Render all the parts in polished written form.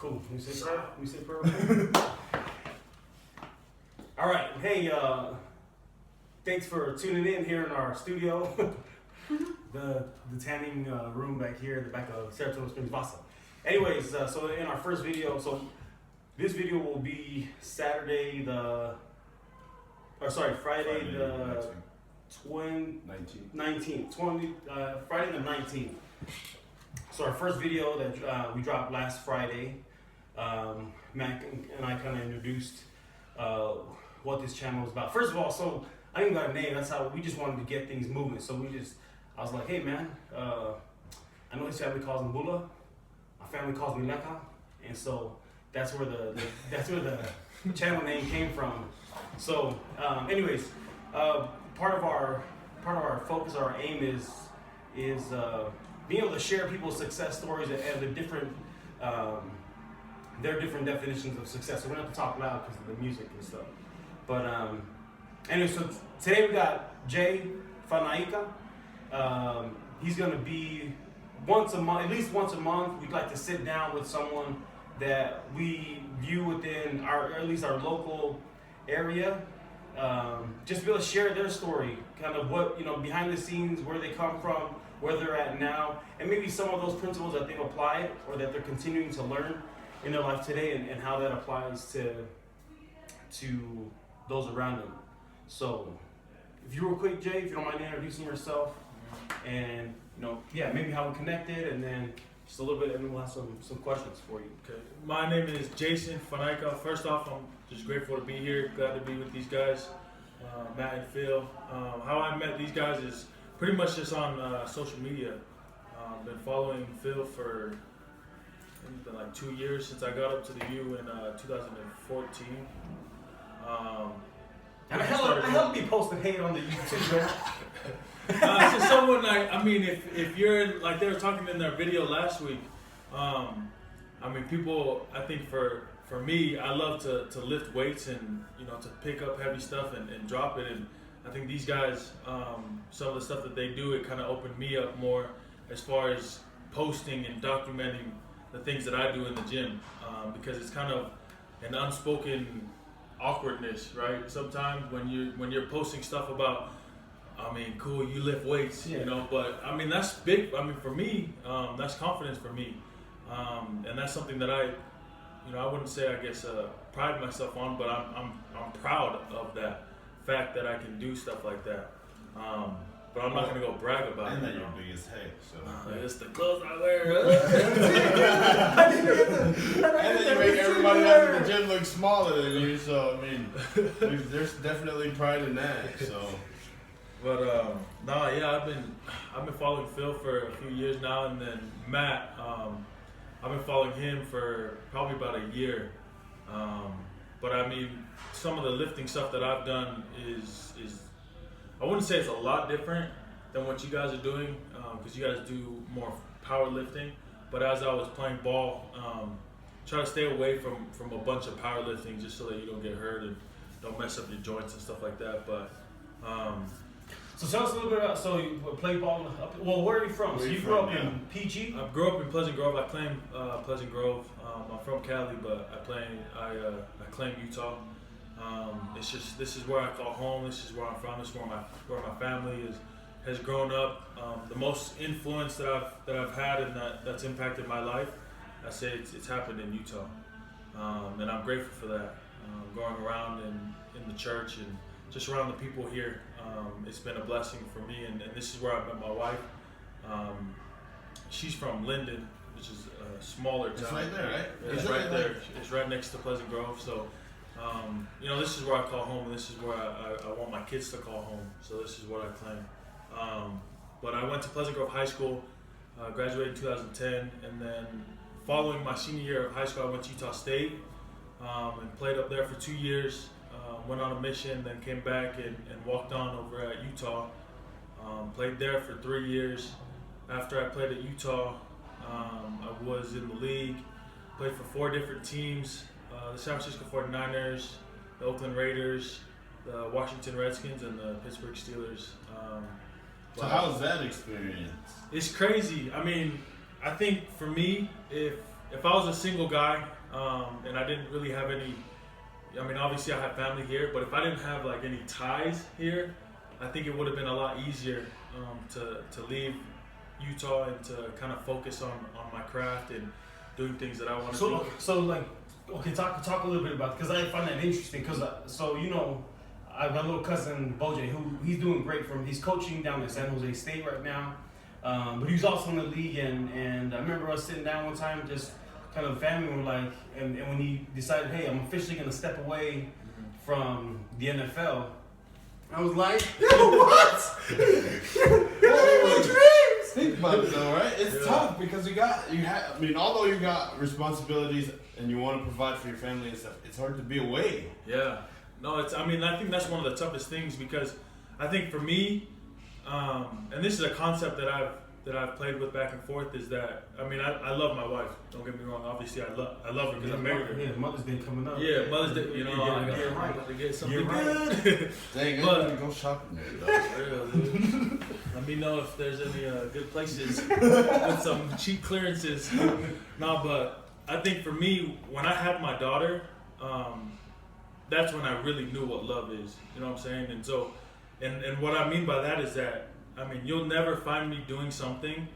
Cool. We say prayer? We say prayer? All right. Hey, thanks for tuning in here in our studio. the tanning room back here in the back of Saratoga Springs Vasa. Anyways, so in our first video, so this video will be Friday the 19th, Friday the 19th. So our first video that we dropped last Friday, Mac and I kind of introduced what this channel was about. First of all, so I didn't got a name. That's how we just wanted to get things moving. So I was like, hey man, I know his family calls him Bula. My family calls me Leka, and so that's where the channel name came from. So, anyways, part of our focus, our aim is being able to share people's success stories and the different their different definitions of success. So we're gonna have to talk loud because of the music and stuff. But anyway, so today we got Jay Fanaika. He's gonna be at least once a month. We'd like to sit down with someone that we view within at least our local area, just to be able to share their story, kind of what, behind the scenes, where they come from, where they're at now, and maybe some of those principles that they've applied or that they're continuing to learn in their life today, and how that applies to those around them. So, if you real quick, Jay, if you don't mind introducing yourself, and maybe how we connected, and then just a little bit, and we'll have some questions for you. Okay. My name is Jay Fanaika. First off, I'm just grateful to be here. Glad to be with these guys, Matt and Phil. How I met these guys is pretty much just on social media. Been following Phil for, it's been like 2 years since I got up to the U in 2014. And I helped you post and hate on the YouTube. So someone if you're like they were talking in their video last week, people, I think for me, I love to lift weights and to pick up heavy stuff and drop it, and I think these guys, some of the stuff that they do, it kind of opened me up more as far as posting and documenting the things that I do in the gym, because it's kind of an unspoken awkwardness, right? Sometimes when you're posting stuff about, cool, you lift weights, but that's big. For me, that's confidence for me, and that's something that I wouldn't say, pride myself on, but I'm proud of that fact that I can do stuff like that. But I'm not gonna go brag about it. And that you're big as heck, so. It's the clothes I wear. And then you make everybody else in the gym look smaller than you, so there's definitely pride in that. So. But I've been following Phil for a few years now, and then Matt, I've been following him for probably about a year. But some of the lifting stuff that I've done is I wouldn't say it's a lot different than what you guys are doing, because you guys do more powerlifting. But as I was playing ball, try to stay away from a bunch of powerlifting just so that you don't get hurt and don't mess up your joints and stuff like that. But so tell us a little bit about, so you play ball where are you from? So you grew up in PG? I grew up in Pleasant Grove. I claim Pleasant Grove. I'm from Cali, but I claim Utah. It's just, this is where I call home. This is where I'm from. This is where my family has grown up. The most influence that I've had and that's impacted my life, I say it's happened in Utah, and I'm grateful for that. Going around in the church and just around the people here, it's been a blessing for me. And this is where I met my wife. She's from Linden, which is a smaller town. It's right there, right? It's right there. It's right next to Pleasant Grove. So, this is where I call home, and this is where I want my kids to call home. So this is what I claim. But I went to Pleasant Grove High School, graduated in 2010, and then following my senior year of high school, I went to Utah State and played up there for 2 years. Went on a mission, then came back and walked on over at Utah. Played there for 3 years. After I played at Utah, I was in the league, played for 4 different teams, the San Francisco 49ers, the Oakland Raiders, the Washington Redskins, and the Pittsburgh Steelers. So how was that experience? It's crazy. I think for me, if if I was a single guy and I didn't really have any, I mean, obviously I have family here, but if I didn't have like any ties here, I think it would have been a lot easier to leave Utah and to kind of focus on my craft and doing things that I want to do. So like, okay, talk a little bit about, because I find that interesting. Because so you know, I have a little cousin Bojay who he's doing great. He's coaching down at San Jose State right now, but he's also in the league. And I remember us sitting down one time, just kind of family were like, and when he decided, hey, I'm officially gonna step away from the NFL, I was like, yo, what? My dreams. Think about it though, right? It's tough because I mean, although you got responsibilities and you want to provide for your family and stuff, it's hard to be away. Yeah. No, I mean, I think that's one of the toughest things, because I think for me, and this is a concept that I've played with back and forth, is that, I mean, I love my wife. Don't get me wrong. Obviously, I love her because I married her. Yeah, Mother's Day coming up. Yeah, Mother's Day. You know, I gotta get something good. Dang, I'm gonna go shopping there, though. Let me know if there's any good places with some cheap clearances. No, but I think for me, when I had my daughter, that's when I really knew what love is. You know what I'm saying? And so, and what I mean by that is that, I mean, you'll never find me doing something,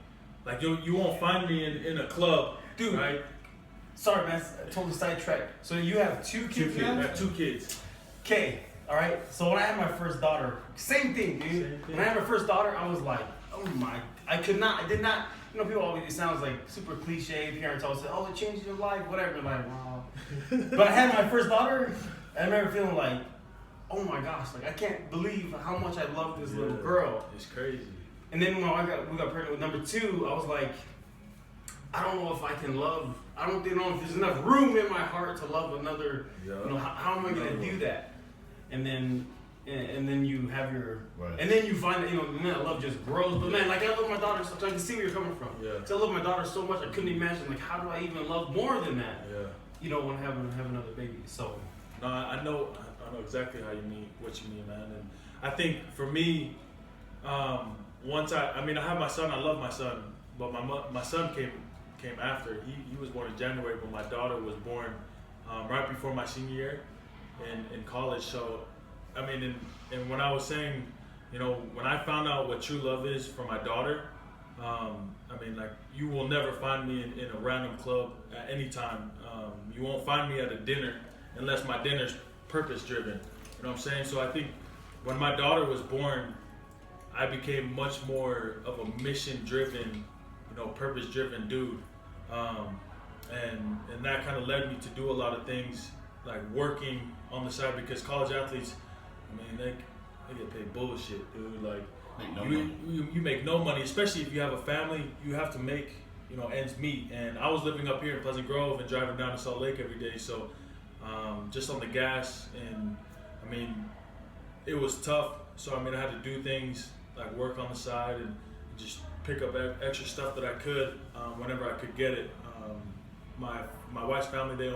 like you won't find me in a club, dude. Right? Sorry, man. I totally sidetracked. So you have two kids now? I have 2 kids. Okay. All right. So when I had my first daughter, same thing, dude. Same thing. When I had my first daughter, I was like, oh my, I did not. You know, people always, it sounds like super cliche. Parents always say, oh, it changed your life, whatever. Like, wow. But I had my first daughter, I remember feeling like, oh my gosh, like I can't believe how much I love this little girl. It's crazy. And then when we got pregnant with number 2, I was like, I don't know if I can love. I don't know if there's enough room in my heart to love another. Yeah. You know, how am I gonna do that? And then you have your, Right. and then you find that, you know, man, love just grows. But man, like I love my daughter, so I can see where you're coming from. Yeah. So I love my daughter so much, I couldn't imagine like how do I even love more than that? Yeah. You know, when I have another baby. So. No, I know exactly what you mean, man. And I think for me, once I have my son, I love my son, but my son came after. He was born in January, but my daughter was born right before my senior year in college. So, I mean, and when I was saying, you know, when I found out what true love is for my daughter, I mean, like, you will never find me in a random club at any time. You won't find me at a dinner unless my dinner's purpose driven. You know what I'm saying? So I think when my daughter was born, I became much more of a mission driven, you know, purpose driven dude. And that kind of led me to do a lot of things, like working on the side, because college athletes, I mean, they get paid bullshit, dude. Like, you make no money, especially if you have a family. You have to make, you know, ends meet. And I was living up here in Pleasant Grove and driving down to Salt Lake every day, so just on the gas. And I mean, it was tough. So I mean, I had to do things like work on the side and just pick up extra stuff that I could whenever I could get it. My wife's family, they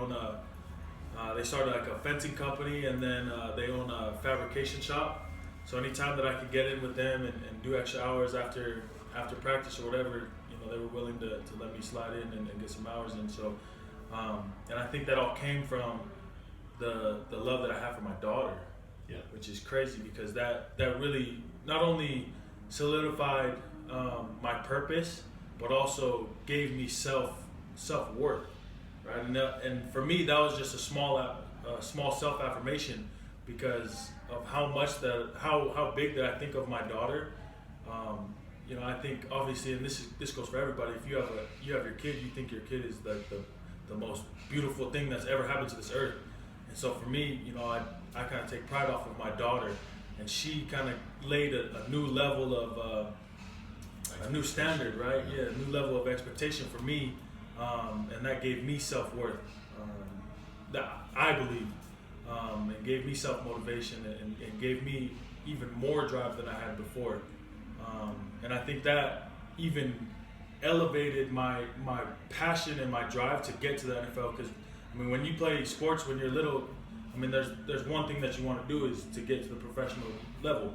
started like a fencing company, and then they own a fabrication shop. So anytime that I could get in with them and do extra hours after practice or whatever, you know, they were willing to let me slide in and get some hours in. So, and I think that all came from the love that I have for my daughter, which is crazy, because that really not only solidified my purpose, but also gave me self-worth, right? And for me, that was just a small self-affirmation, because of how big that I think of my daughter. You know, I think obviously, and this goes for everybody. If you have your kid, you think your kid is the most beautiful thing that's ever happened to this earth. And so for me, you know, I kind of take pride off of my daughter, and she kind of laid a new level of a new standard, right? Yeah, a new level of expectation for me, and that gave me self-worth. That I believe, and gave me self-motivation, and gave me even more drive than I had before. And I think that even elevated my passion and my drive to get to the NFL. Because I mean, when you play sports when you're little, I mean, there's one thing that you want to do is to get to the professional level.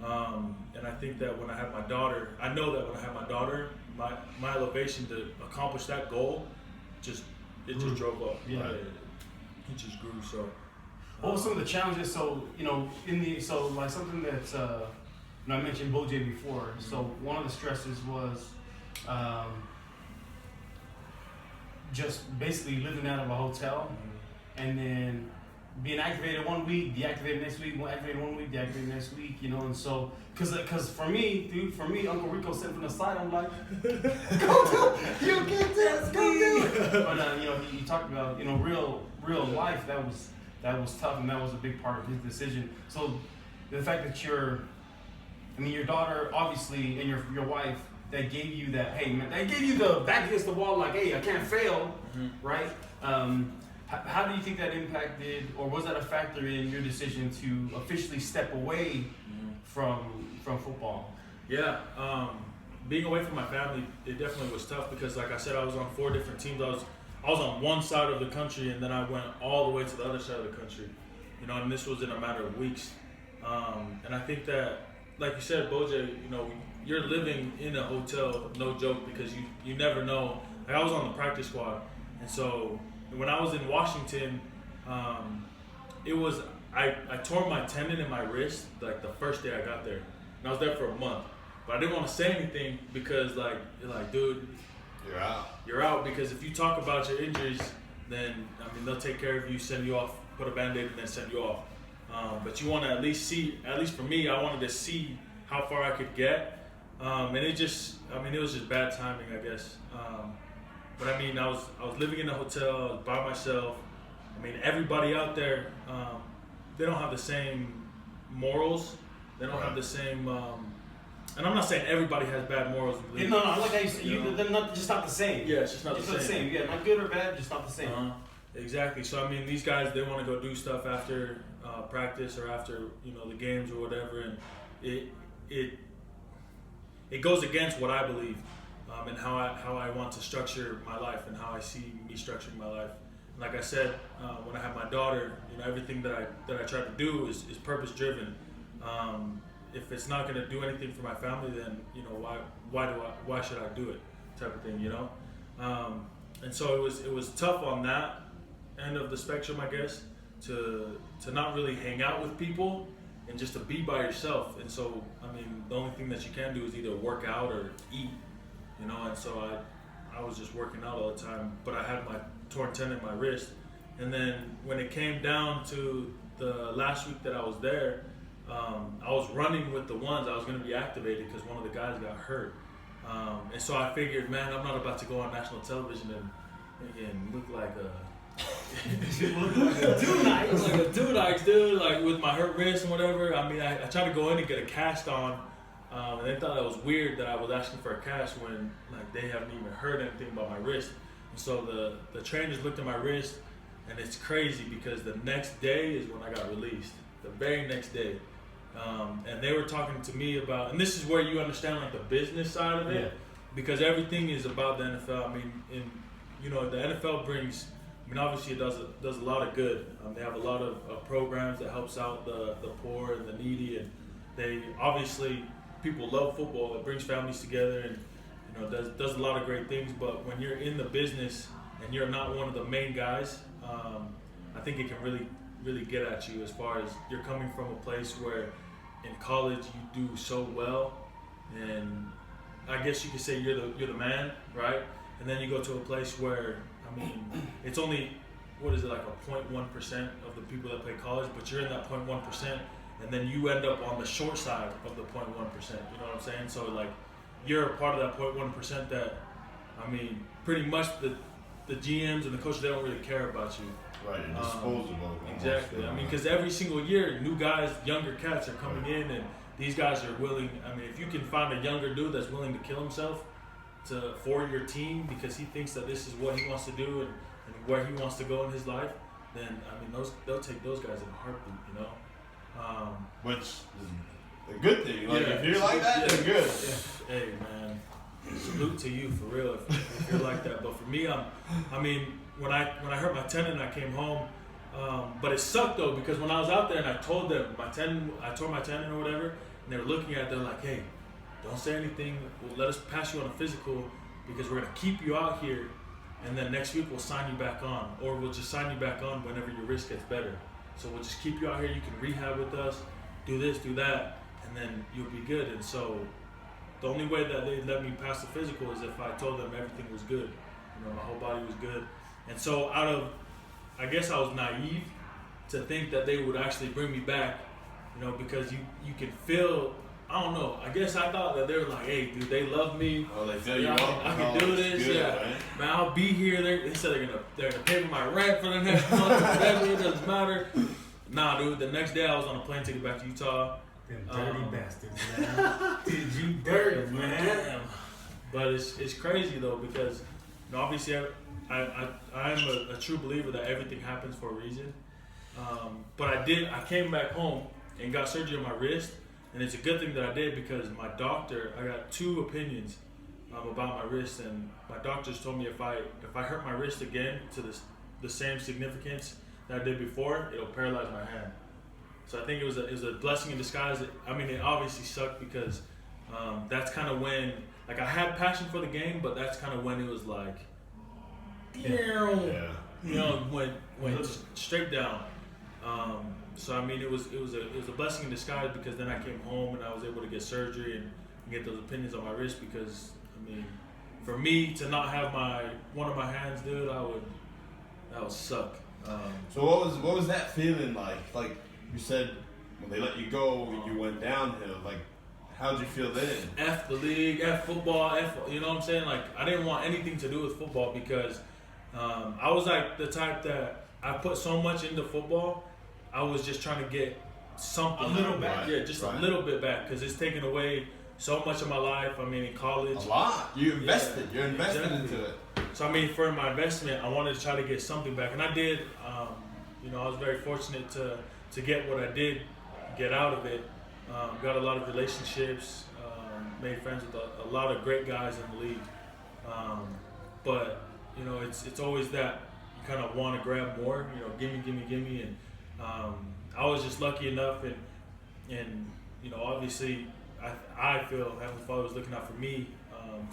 And I think that when I have my daughter, I know that when I have my daughter, my elevation to accomplish that goal just it just drove up. Yeah. It just grew. So. What were some of the challenges? So like something that I mentioned Bojay before. So one of the stresses was just basically living out of a hotel, and then being activated 1 week, deactivated next week, activated 1 week, deactivated next week, and so, cause for me, Uncle Rico sitting from the side, I'm like, go do, you get this, go do it. But he talked about, real life, that was tough, and that was a big part of his decision. So the fact that your daughter, obviously, and your wife, that gave you that, hey man, they gave you the back against the wall, like, hey, I can't fail, right? How do you think that impacted, or was that a factor in your decision to officially step away from football? Yeah, being away from my family, it definitely was tough because, like I said, I was on 4 different teams. I was on one side of the country, and then I went all the way to the other side of the country, and this was in a matter of weeks. And I think that, like you said, Bojay, you're living in a hotel, no joke, because you never know. Like, I was on the practice squad, and so when I was in Washington, it was I tore my tendon in my wrist like the first day I got there, and I was there for a month. But I didn't want to say anything because you're like, dude, you're out because if you talk about your injuries, then they'll take care of you, send you off, put a Band-Aid, and then send you off. But you want to at least for me, I wanted to see how far I could get, and it was just bad timing, I guess. But I was living in a hotel, I was by myself. Everybody out there, they don't have the same morals. They don't have the same. And I'm not saying everybody has bad morals. No, I like how you say they're not the same. Yeah, it's just not the same. Yeah, not good or bad, just not the same. Exactly. So these guys, they want to go do stuff after practice or after the games or whatever, and it goes against what I believe. And how I want to structure my life and how I see me structuring my life. And like I said, when I have my daughter, everything that I try to do is purpose driven. If it's not going to do anything for my family, then why should I do it, type of thing, And so it was tough on that end of the spectrum, I guess, to not really hang out with people and just to be by yourself. And so the only thing that you can do is either work out or eat. And so I was just working out all the time, but I had my torn tendon in my wrist. And then when it came down to the last week that I was there, I was running with the ones I was going to be activated because one of the guys got hurt. And so I figured, man, I'm not about to go on national television and look like a dude, like with my hurt wrist and whatever. I tried to go in and get a cast on. And they thought it was weird that I was asking for a cast when they haven't even heard anything about my wrist. And so the trainers looked at my wrist, and it's crazy because the next day is when I got released. The very next day. And they were talking to me about, and this is where you understand the business side of it, because everything is about the NFL. The NFL brings, obviously it does a lot of good. They have a lot of programs that helps out the poor and the needy, and they obviously. People love football. It brings families together, and does a lot of great things. But when you're in the business and you're not one of the main guys, I think it can really, really get at you as far as you're coming from a place where in college you do so well, and I guess you could say you're the man, right? And then you go to a place where it's only like a 0.1% of the people that play college, but you're in that 0.1%. And then you end up on the short side of the 0.1%, you know what I'm saying? So you're a part of that 0.1% that, pretty much the GMs and the coaches, they don't really care about you. Right, you're disposable. Exactly. Because every single year, new guys, younger cats are coming in, and these guys are willing. If you can find a younger dude that's willing to kill himself for your team because he thinks that this is what he wants to do and where he wants to go in his life, then they'll take those guys in a heartbeat, Which is a good thing. If you're like that, then good. Yeah. Hey man, salute to you for real. If you're like that, but for me, when I hurt my tendon, I came home. But it sucked though because when I was out there and I told them I tore my tendon or whatever, and they were looking at it, they're like, hey, don't say anything. We'll let us pass you on a physical because we're gonna keep you out here and then next week we'll sign you back on, or we'll just sign you back on whenever your wrist gets better. So we'll just keep you out here. You can rehab with us, do this, do that, and then you'll be good. And so the only way that they let me pass the physical is if I told them everything was good. You know, my whole body was good. And so I guess I was naive to think that they would actually bring me back, you know, because you can feel, I don't know, I guess I thought that they were like, hey, dude, they love me. Oh, they feel you up. I can do this, good, yeah. Right? Man, I'll be here. They said they're gonna pay for my rent for the next month, whatever, it doesn't matter. Nah, dude, the next day I was on a plane ticket back to Utah. Them dirty bastards, man. Did you dirty, man? Damn. But it's crazy though, because you know, obviously I am a true believer that everything happens for a reason. But I came back home and got surgery on my wrist, and it's a good thing that I did because my doctor, I got 2 opinions about my wrist, and my doctors told me if I hurt my wrist again to the same significance that I did before, it'll paralyze my hand. So I think it was a blessing in disguise. I mean, it obviously sucked because that's kind of when, like, I had passion for the game, but that's kind of when it was like, Yeah. you know, went straight down. So I mean, it was a blessing in disguise because then I came home and I was able to get surgery and get those opinions on my wrist because I mean, for me to not have one of my hands, dude, that would suck. So what was that feeling like? Like you said, when they let you go, you went downhill. Like, how'd you feel then? F the league, F football, you know what I'm saying? Like, I didn't want anything to do with football because I was like the type that I put so much into football. I was just trying to get something. A little back. Yeah, just a little bit back because it's taken away so much of my life. I mean, in college. A lot. You invested. Yeah, You're invested exactly. into it. So I mean, for my investment, I wanted to try to get something back, and I did. You know, I was very fortunate to get what I did get out of it. Got a lot of relationships, made friends with a lot of great guys in the league. But you know, it's always that you kind of want to grab more. You know, gimme, and I was just lucky enough, and you know, obviously, I feel Heavenly Father was looking out for me,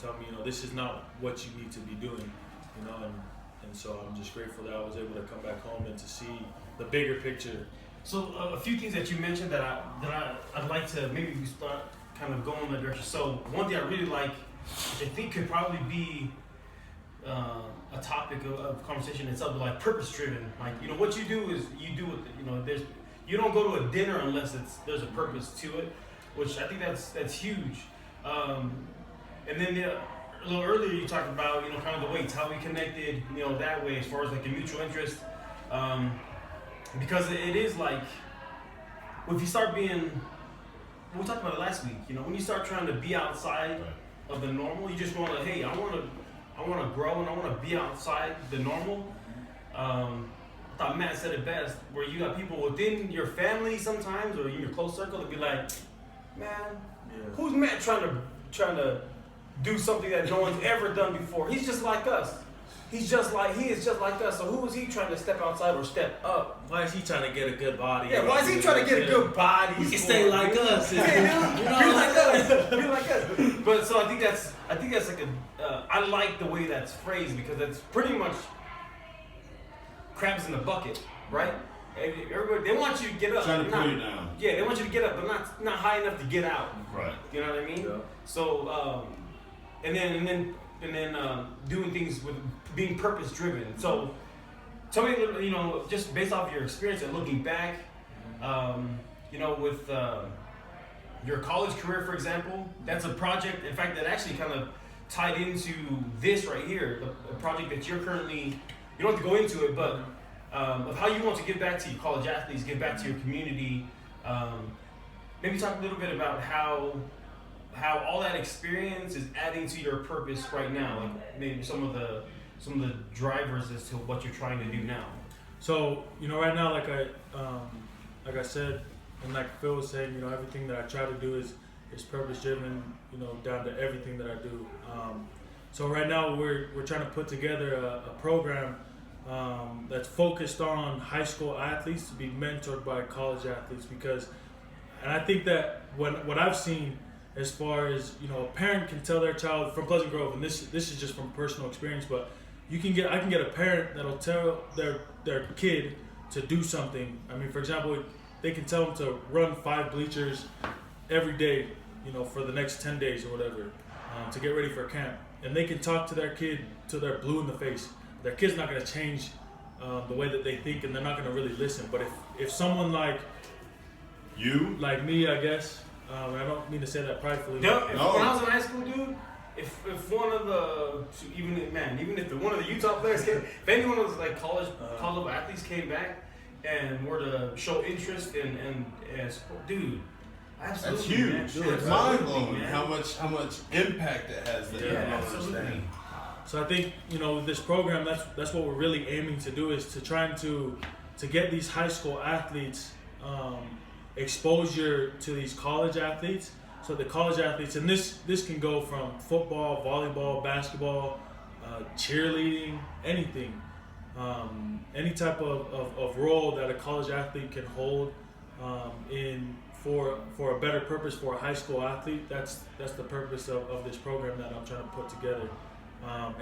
telling me, you know, this is not what you need to be doing, you know, and so I'm just grateful that I was able to come back home and to see the bigger picture. So a few things that you mentioned that I'd like to maybe we start kind of going in that direction. So one thing I really like, which I think could probably be a topic of conversation itself, but like purpose driven. Like, you know, what you do is you do it. You know, you don't go to a dinner unless there's a purpose to it, which I think that's huge. And then a little earlier you talked about, you know, kind of the weights, how we connected, you know, that way as far as like a mutual interest. Because it is like, if you start being, we talked about it last week, you know, when you start trying to be outside of the normal, you just want to, hey, I want to grow and I want to be outside the normal. I thought Matt said it best, where you got people within your family sometimes or in your close circle that be like, man, who's Matt trying to do something that no one's ever done before? He's just like us. He is just like us. So who is he trying to step outside or step up? Why is he trying to get a good body? Yeah, why is he trying to get a good body? He can stay like us. Yeah, dude. Be like us. Be like us. But so I think that's like I like the way that's phrased because that's pretty much crabs in the bucket, right? Everybody, they want you to get up. Trying to put you down. Yeah, they want you to get up, but not high enough to get out. Right. You know what I mean? Yeah. So and then doing things with being purpose driven. So tell me a little, you know, just based off your experience and looking back, you know, with your college career, for example, that's a project, in fact, that actually kind of tied into this right here, the project that you're currently, you don't have to go into it, but of how you want to give back to your college athletes, give back to your community. Maybe talk a little bit about how all that experience is adding to your purpose right now, like maybe some of the drivers as to what you're trying to do now. So, you know, right now, like I said, and like Phil was saying, you know, everything that I try to do is purpose driven, you know, down to everything that I do. So right now we're trying to put together a program that's focused on high school athletes to be mentored by college athletes, and I think that what I've seen as far as, you know, a parent can tell their child from Pleasant Grove, and this is just from personal experience, but I can get a parent that'll tell their kid to do something. I mean, for example, they can tell them to run 5 bleachers every day, for the next 10 days or whatever, to get ready for camp. And they can talk to their kid till they're blue in the face. Their kid's not going to change the way that they think, and they're not going to really listen. But if someone like me, I guess, I don't mean to say that pridefully. No, when I was in high school, dude, if one of the even if one of the Utah players came, if anyone was like college level athletes came back and were to show interest and support, dude, absolutely, that's huge. Man. Dude, it's mind blowing how much impact it has that you don't understand. So I think with this program, that's what we're really aiming to do, is to try to get these high school athletes exposure to these college athletes. So the college athletes, and this can go from football, volleyball, basketball, cheerleading, anything, any type of role that a college athlete can hold for a better purpose for a high school athlete. That's the purpose of this program that I'm trying to put together.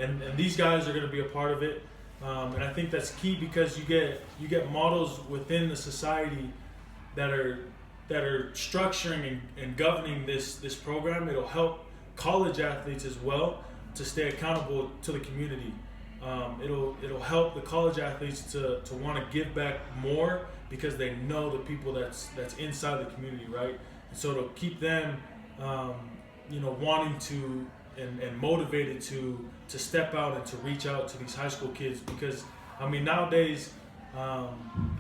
And these guys are going to be a part of it, and I think that's key, because you get models within the society that are structuring and governing this program. It'll help college athletes as well to stay accountable to the community. It'll help the college athletes to want to give back more, because they know the people that's inside the community, right? And so it'll keep them wanting to and motivated to step out and to reach out to these high school kids, because nowadays, I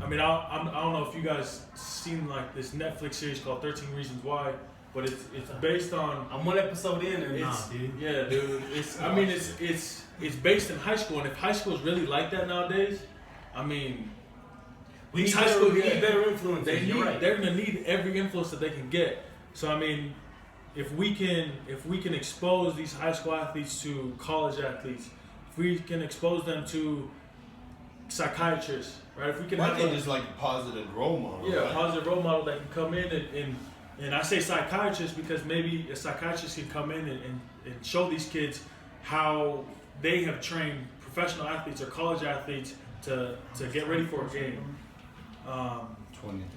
don't know if you guys seen like this Netflix series called 13 Reasons Why, but it's based on. I'm one episode in and dude. Yeah, dude. It's based in high school, and if high school is really like that nowadays, we need better influence. They're gonna need every influence that they can get. So if we can expose these high school athletes to college athletes, if we can expose them to psychiatrists, right? If we can have just like a positive role model. Yeah, right? a positive role model that can come in and I say psychiatrist because maybe a psychiatrist can come in and show these kids how they have trained professional athletes or college athletes to get ready for a game. 23 minutes.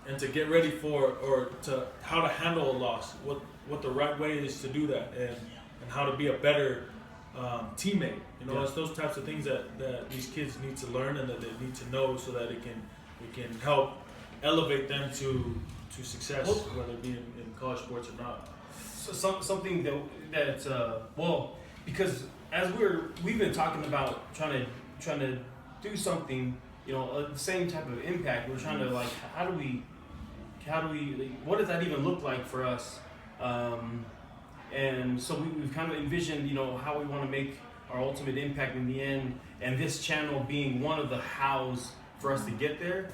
And to get ready or to how to handle a loss, what the right way is to do that, and how to be a better teammate. It's those types of things that these kids need to learn and that they need to know, so that it can help elevate them to success, whether it be in college sports or not. So something that because as we've been talking about trying to do something, the same type of impact. We're trying to like, how do we what does that even look like for us? And so we've kind of envisioned, how we want to make our ultimate impact in the end, and this channel being one of the hows for us to get there.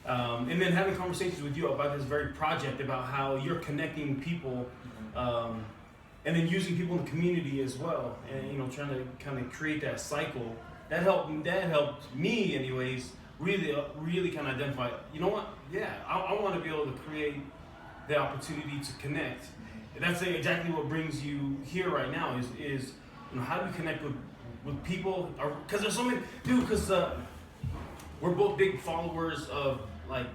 And then having conversations with you about this very project, about how you're connecting people, and then using people in the community as well, and trying to kind of create that cycle. That helped me anyways, really kind of identify, I want to be able to create the opportunity to connect. And that's exactly what brings you here right now is how do we connect with people? Because there's so many, because we're both big followers of, like,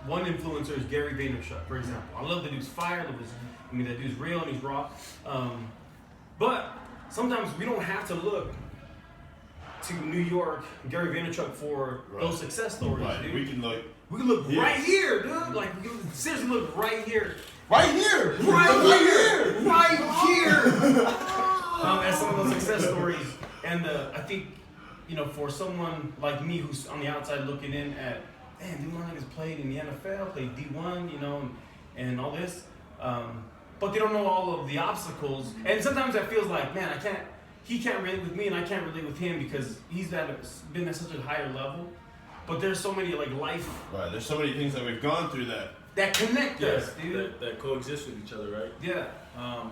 one influencer is Gary Vaynerchuk, for example. I love the dude's fire, that dude's real and he's raw. But sometimes we don't have to look to New York, Gary Vaynerchuk for those success stories, dude. We can look right here, dude. Like, we can seriously look right here. Right here! As some of those success stories. And I think, for someone like me who's on the outside looking in at, man, these niggas played in the NFL, played D1, and all this. But they don't know all of the obstacles. And sometimes that feels like, man, he can't relate with me and I can't relate with him because he's been at such a higher level. But there's so many life. Right, there's so many things that we've gone through that connect us, dude. That coexist with each other, right? Yeah.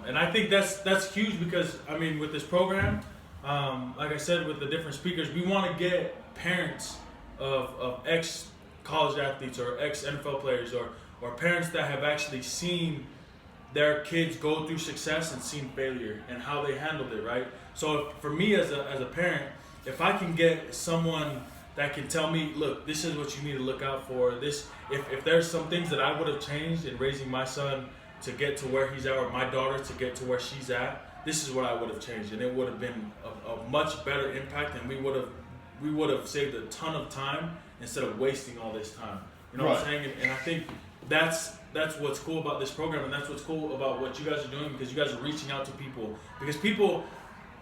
And I think that's huge because, with this program, like I said, with the different speakers, we want to get parents of ex-college athletes or ex-NFL players or parents that have actually seen their kids go through success and seen failure and how they handled it, right? So for me as a parent, if I can get someone that can tell me, look, this is what you need to look out for. If there's some things that I would have changed in raising my son to get to where he's at, or my daughter to get to where she's at, this is what I would have changed, and it would have been a much better impact, and we would have saved a ton of time instead of wasting all this time. You know what I'm saying? And I think that's what's cool about this program, and that's what's cool about what you guys are doing, because you guys are reaching out to people. Because people,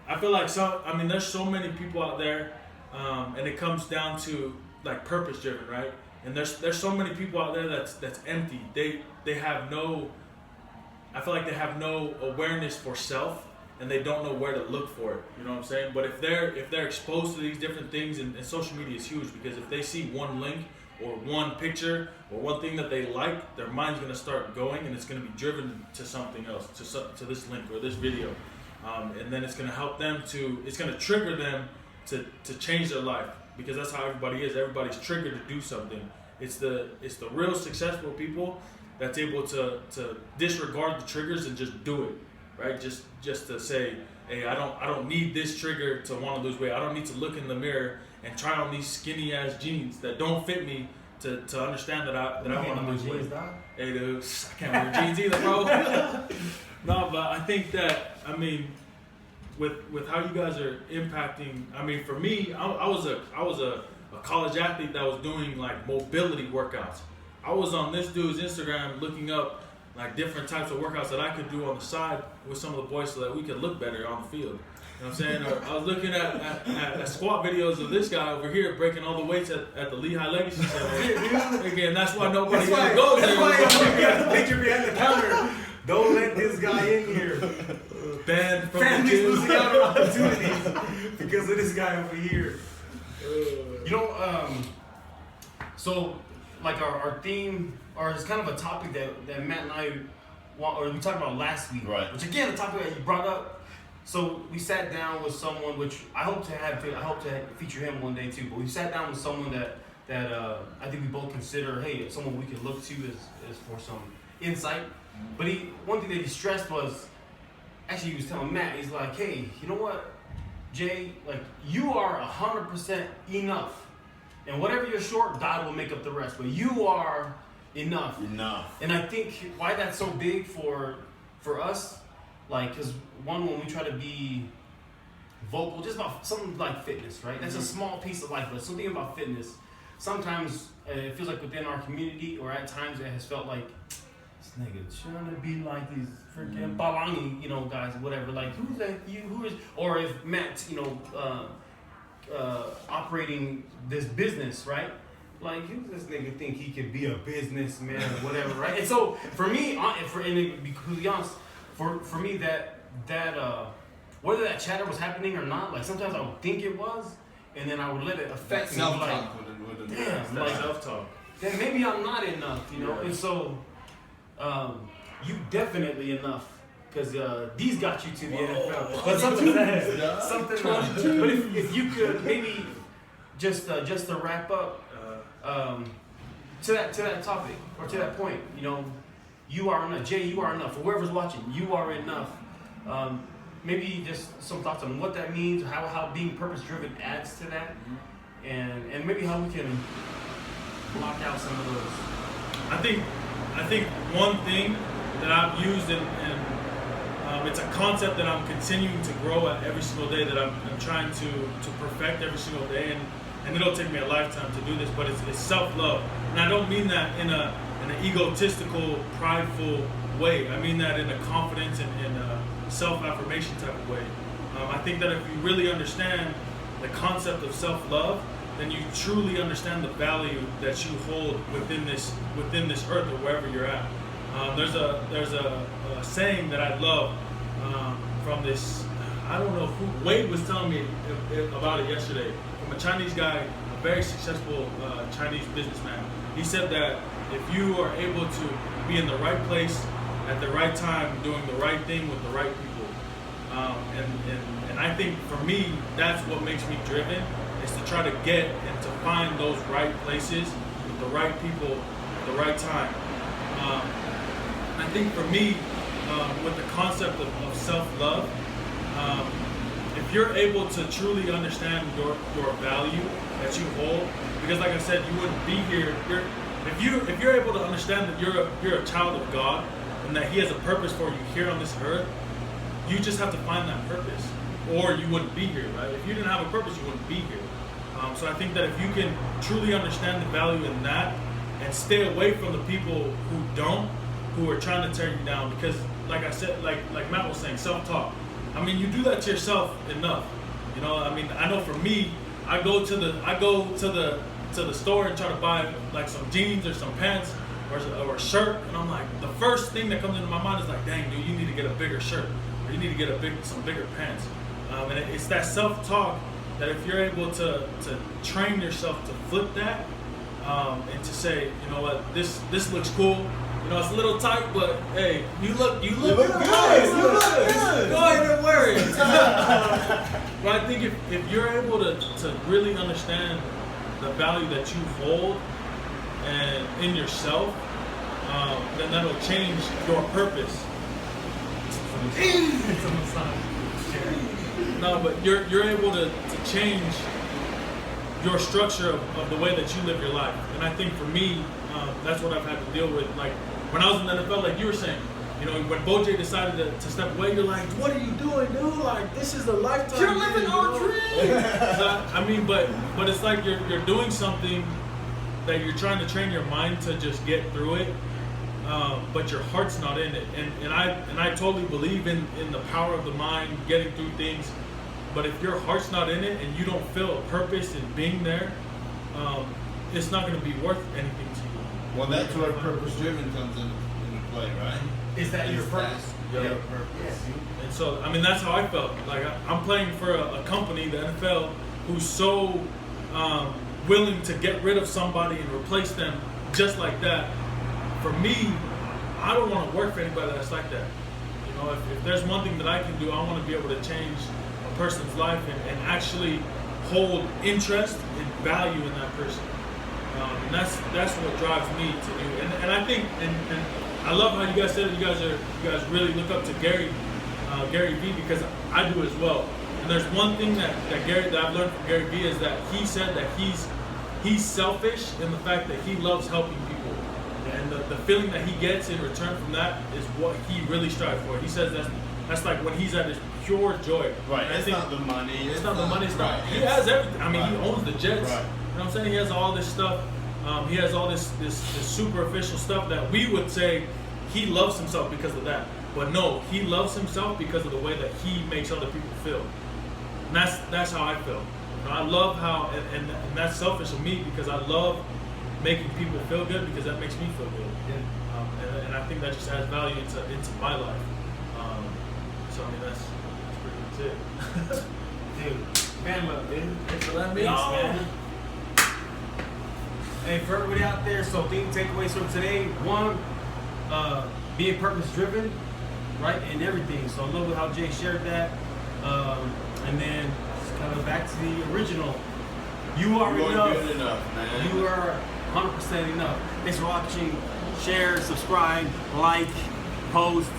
I feel like there's so many people out there, and it comes down to like purpose driven, right? And there's so many people out there that's empty. They have no, I feel like they have no awareness for self, and they don't know where to look for it. You know what I'm saying? But if they're exposed to these different things, and social media is huge, because if they see one link or one picture or one thing that they like, their mind's gonna start going, and it's gonna be driven to something else, to this link or this video, and then it's gonna help them it's gonna trigger them to change their life, because that's how everybody is. Everybody's triggered to do something. It's the real successful people that's able to disregard the triggers and just do it, right? Just to say, hey, I don't need this trigger to want to lose weight. I don't need to look in the mirror and try on these skinny ass jeans that don't fit me to understand that I want to lose weight. Hey, dude, I can't wear jeans either, bro. No, but I think that, with how you guys are impacting, for me, I was a college athlete that was doing like mobility workouts. I was on this dude's Instagram looking up like different types of workouts that I could do on the side with some of the boys so that we could look better on the field. You know what I'm saying? I was looking at squat videos of this guy over here breaking all the weights at the Lehigh Legacy Center. Again, that's why nobody goes there. That's why you got the picture behind the counter. Don't let this guy in here. Banned from Families the gym. losing out on opportunities because of this guy over here. So like our theme, or it's kind of a topic that Matt and I we talked about last week. Right. Which again, a topic that you brought up. So we sat down with someone, which I hope to feature him one day too. But we sat down with someone that I think we both consider, hey, someone we could look to as for some insight. But one thing that he stressed was, actually he was telling Matt, he's like, hey, you know what, Jay, like you are 100% enough. And whatever you're short, God will make up the rest. But you are enough. And I think why that's so big for us, like, because when we try to be vocal, just about something like fitness, right? That's a small piece of life, but something about fitness. Sometimes it feels like within our community, or at times it has felt like, this nigga trying to be like these freaking Balangi, guys, or whatever. Like, who's that? Who is? Or if Matt's, operating this business, right? Like, who does this nigga think he could be a businessman or whatever, right? And so for me, to be completely honest, for me that whether that chatter was happening or not, like sometimes I would think it was, and then I would let it affect me. Like, damn, like self-talk. Then maybe I'm not enough, Yeah. And so, you definitely enough. Because these got you to the NFL. But something but if you could maybe just to wrap up to that topic, or to that point, you are enough. Jay, you are enough. For whoever's watching, you are enough. Maybe just some thoughts on what that means, how being purpose driven adds to that, and maybe how we can block out some of those. I think one thing that I've used and it's a concept that I'm continuing to grow at every single day, that I'm trying to perfect every single day, and it'll take me a lifetime to do this, but it's self-love. And I don't mean that in an egotistical, prideful way. I mean that in a confidence and a self-affirmation type of way. I think that if you really understand the concept of self-love, then you truly understand the value that you hold within this earth, or wherever you're at. There's a saying that I love from this. I don't know who. Wade was telling me about it yesterday. From a Chinese guy, a very successful Chinese businessman. He said that if you are able to be in the right place at the right time, doing the right thing with the right people, and I think for me, that's what makes me driven, is to try to get and to find those right places with the right people at the right time. I think for me, with the concept of self-love. If you're able to truly understand your value that you hold, because like I said, you wouldn't be here. If you're able to understand that you're a child of God and that He has a purpose for you here on this earth, you just have to find that purpose, or you wouldn't be here, right? If you didn't have a purpose, you wouldn't be here. So I think that if you can truly understand the value in that and stay away from the people who are trying to tear you down, because like I said, like Matt was saying, self-talk. I mean, you do that to yourself enough. You know, I mean, I know for me, I go to the store and try to buy like some jeans or some pants or a shirt, and I'm like, the first thing that comes into my mind is like, dang, dude, you need to get a bigger shirt, or you need to get some bigger pants. And it's that self-talk that if you're able to train yourself to flip that, and to say, you know what, this looks cool. You know, it's a little tight, but hey, you look good. You look good. Go ahead and wear it. But I think if you're able to really understand the value that you hold and in yourself, then that'll change your purpose. No, but you're able to change your structure of the way that you live your life. And I think for me, that's what I've had to deal with. Like when I was in the NFL, like you were saying, you know, when Bo-Jay decided to step away, you're like, what are you doing, dude? Like, this is the lifetime. You're living our dream. I mean, but it's like you're doing something that you're trying to train your mind to just get through it, but your heart's not in it. And I totally believe in the power of the mind getting through things. But if your heart's not in it and you don't feel a purpose in being there, it's not going to be worth anything to you. Well, that's where purpose-driven comes into play, right? Is that your purpose? Yeah. Your purpose. And so, I mean, that's how I felt. Like, I'm playing for a company, the NFL, who's so willing to get rid of somebody and replace them just like that. For me, I don't want to work for anybody that's like that. You know, if there's one thing that I can do, I want to be able to change a person's life and actually hold interest and value in that person. And that's what drives me to do. And I think, and I love how you guys said that you guys really look up to Gary Vee, because I do as well. And there's one thing that I've learned from Gary Vee is that he said that he's selfish in the fact that he loves helping people. And the feeling that he gets in return from that is what he really strives for. He says that's like when he's at his pure joy. Right. It's not the money. It's not the money. It's not. Right. He has everything. I mean, Right. he owns the Jets. Right. You know what I'm saying? He has all this stuff. He has all this superficial stuff that we would say he loves himself because of that. But no, he loves himself because of the way that he makes other people feel. And that's how I feel. You know, I love how, and that's selfish of me because I love making people feel good because that makes me feel good. Yeah. And I think that just adds value into my life. So I mean that's pretty much it. Dude, man, love, dude. Thanks for letting me Thanks, on. man. Hey, for everybody out there, so takeaways from today. One, being purpose-driven, right, in everything. So I love how Jay shared that. And then just kind of back to the original. You are enough. Good enough, man. You are 100% enough. Thanks for watching. Share, subscribe, like, post.